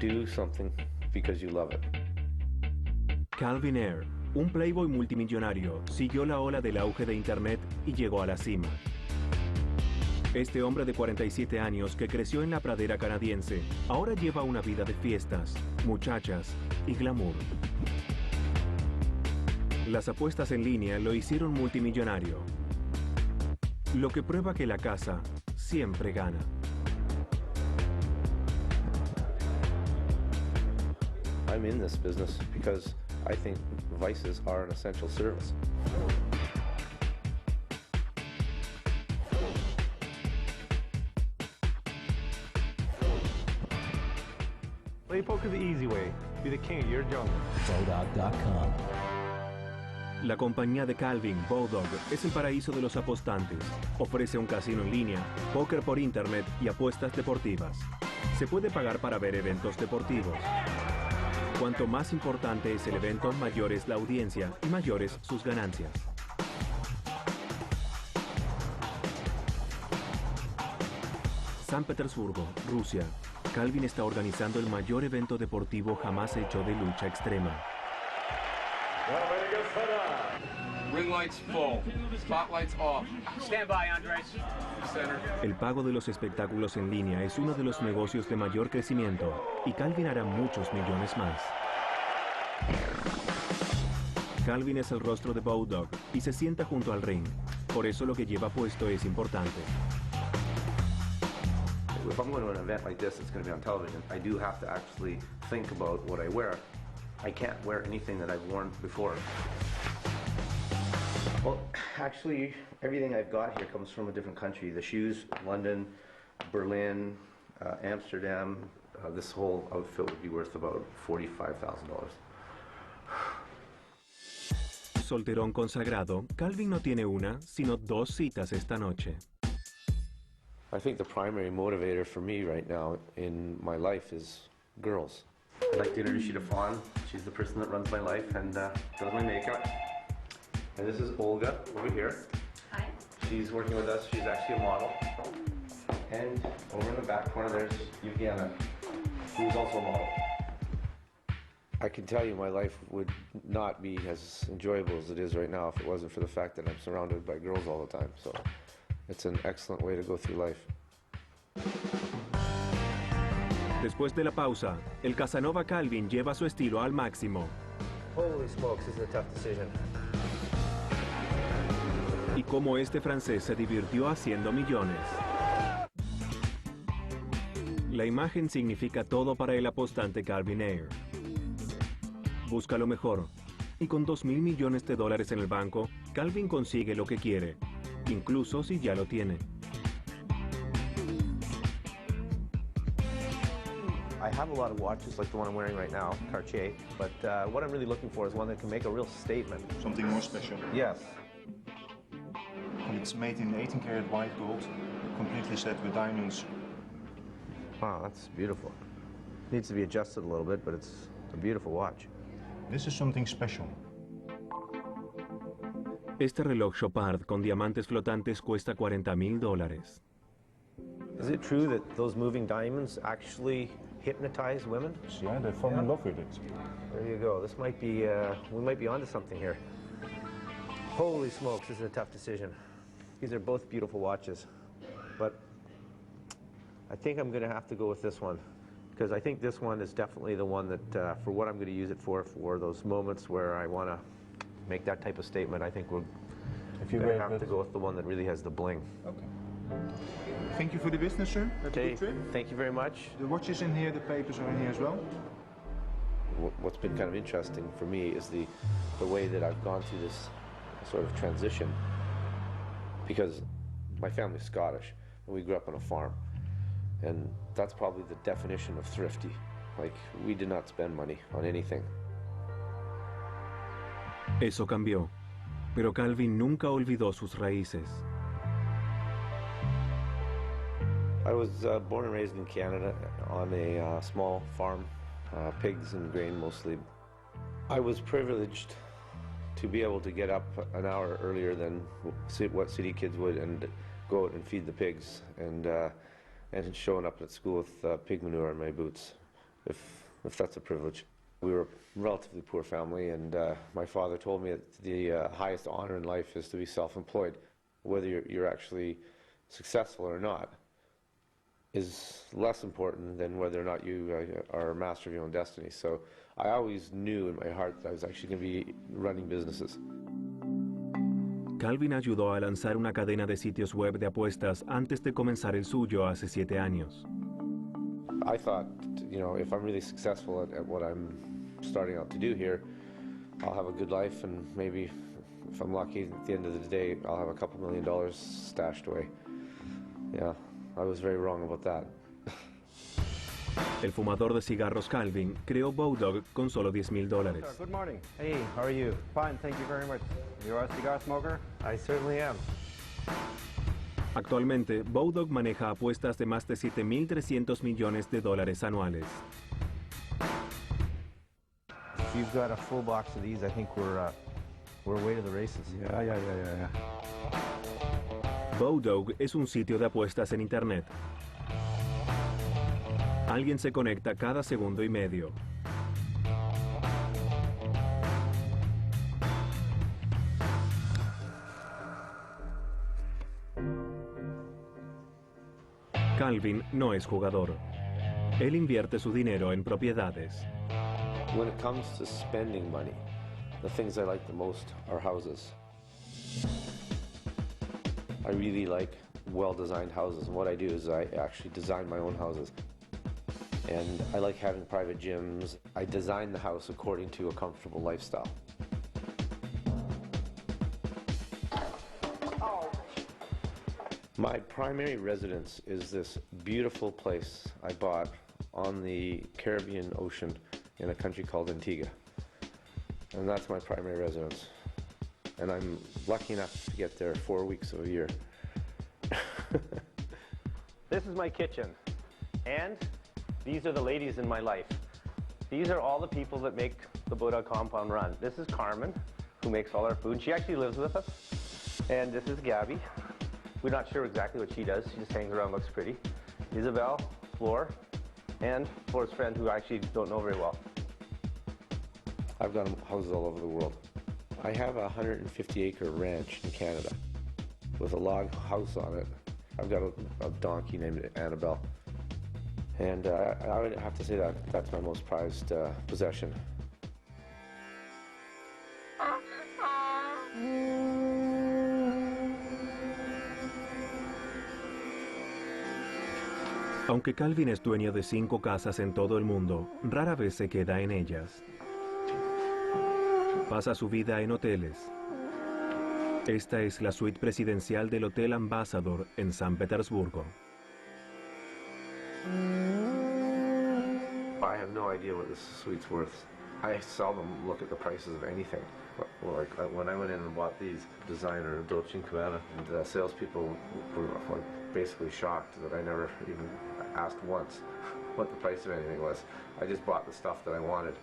Do something because you love it. Calvin Ayre, un playboy multimillonario, siguió la ola del auge de Internet y llegó a la cima. Este hombre de 47 años que creció en la pradera canadiense, ahora lleva una vida de fiestas, muchachas y glamour. Las apuestas en línea lo hicieron multimillonario, lo que prueba que la casa siempre gana. I'm in this business because I think vices are an essential service. Play poker the easy way. Be the king of your jungle. Bodog.com. La compañía de Calvin, Bodog, es el paraíso de los apostantes. Ofrece un casino en línea, póker por internet y apuestas deportivas. Se puede pagar para ver eventos deportivos. Cuanto más importante es el evento, mayor es la audiencia y mayores sus ganancias. San Petersburgo, Rusia. Calvin está organizando el mayor evento deportivo jamás hecho de lucha extrema. Ring lights full. Spotlights off. Stand by, Andres. Center. El pago de los espectáculos en línea es uno de los negocios de mayor crecimiento y Calvin hará muchos millones más. Calvin es el rostro de Bodog y se sienta junto al ring. Por eso lo que lleva puesto es importante. If I'm going to an event like this, it's going to be on television. I do have to actually think about what I wear. I can't wear anything that I've worn before. Well, actually, everything I've got here comes from a different country. The shoes, London, Berlin, Amsterdam. This whole outfit would be worth about $45,000. Solterón consagrado, Calvin no tiene una, sino dos citas esta noche. I think the primary motivator for me right now in my life is girls. I'd like to introduce you to Fawn. She's the person that runs my life and does my makeup. And this is Olga over here. Hi. She's working with us. She's actually a model. And over in the back corner there's Yukiana, who's also a model. I can tell you my life would not be as enjoyable as it is right now if it wasn't for the fact that I'm surrounded by girls all the time. So it's an excellent way to go through life. Después de la pausa, el Casanova Calvin lleva su estilo al máximo. Holy smokes, this is a tough decision. Y cómo este francés se divirtió haciendo millones. La imagen significa todo para el apostante Calvin Ayre. Busca lo mejor. Y con $2,000 millones en el banco, Calvin consigue lo que quiere, incluso si ya lo tiene. I have a lot of watches like the one I'm wearing right now, Cartier, but what I'm really looking for is one that can make a real statement. Something more special. Yes. And it's made in 18 karat white gold, completely set with diamonds. Wow, that's beautiful. Needs to be adjusted a little bit, but it's a beautiful watch. This is something special. Este reloj Chopard con diamantes flotantes cuesta $40,000. Is it true that those moving diamonds actually hypnotize women? Yeah, they fall in love with it. There you go. This might be, we might be onto something here. Holy smokes, this is a tough decision. These are both beautiful watches, but I think I'm going to have to go with this one, because I think this one is definitely the one that, for what I'm going to use it for those moments where I want to make that type of statement. I think we're going to have to go with the one that really has the bling. Okay. Thank you for the business, sir. Have a good trip. Thank you very much. The watch is in here, the papers are in here as well. What's been kind of interesting for me is the way that I've gone through this sort of transition, because my family's Scottish and we grew up on a farm, and that's probably the definition of thrifty. Like, we did not spend money on anything. Eso cambió, pero Calvin nunca olvidó sus raíces. I was born and raised in Canada on a small farm, pigs and grain mostly. I was privileged to be able to get up an hour earlier than what city kids would and go out and feed the pigs, and showing up at school with pig manure in my boots. if that's a privilege. We were a relatively poor family, and my father told me that the highest honor in life is to be self-employed. Whether you're actually successful or not is less important than whether or not you are a master of your own destiny. So I always knew in my heart that I was actually going to be running businesses. Calvin ayudó a lanzar una cadena de sitios web de apuestas antes de comenzar el suyo hace 7 años. I thought, if I'm really successful at what I'm starting out to do here, I'll have a good life, and maybe, if I'm lucky, at the end of the day, I'll have a couple $1 million stashed away. Yeah, I was very wrong about that. El fumador de cigarros Calvin creó Bowdog con solo $10,000. Good morning. Hey, how are you? Fine, thank you very much. You're a cigar smoker? I certainly am. Actualmente, Bowdog maneja apuestas de más de $7,300 millones anuales. If you've got a full box of these, I think we're away to the races. Yeah. Bowdog es un sitio de apuestas en Internet. Alguien se conecta cada segundo y medio. Calvin no es jugador. Él invierte su dinero en propiedades. When it comes to spending money, the things I like the most are houses. I really like well-designed houses, and what I do is I actually design my own houses. And I like having private gyms. I design the house according to a comfortable lifestyle. My primary residence is this beautiful place I bought on the Caribbean Ocean in a country called Antigua. And that's my primary residence. And I'm lucky enough to get there 4 weeks of a year. This is my kitchen, and these are the ladies in my life. These are all the people that make the Buddha compound run. This is Carmen, who makes all our food. She actually lives with us. And this is Gabby. We're not sure exactly what she does. She just hangs around, looks pretty. Isabel, Floor, and Floor's friend, who I actually don't know very well. I've got houses all over the world. I have a 150-acre ranch in Canada with a log house on it. I've got a donkey named Annabelle. And I would have to say that that's my most prized possession. Aunque Calvin es dueño de 5 casas en todo el mundo, rara vez se queda en ellas. Pasa su vida en hoteles. Esta es la suite presidencial del Hotel Ambassador en San Petersburgo. I have no idea what this suite's worth. I seldom look at the prices of anything. Like when I went in and bought these, designer Dolce & Gabbana, and the salespeople were basically shocked that I never even asked once what the price of anything was. I just bought the stuff that I wanted.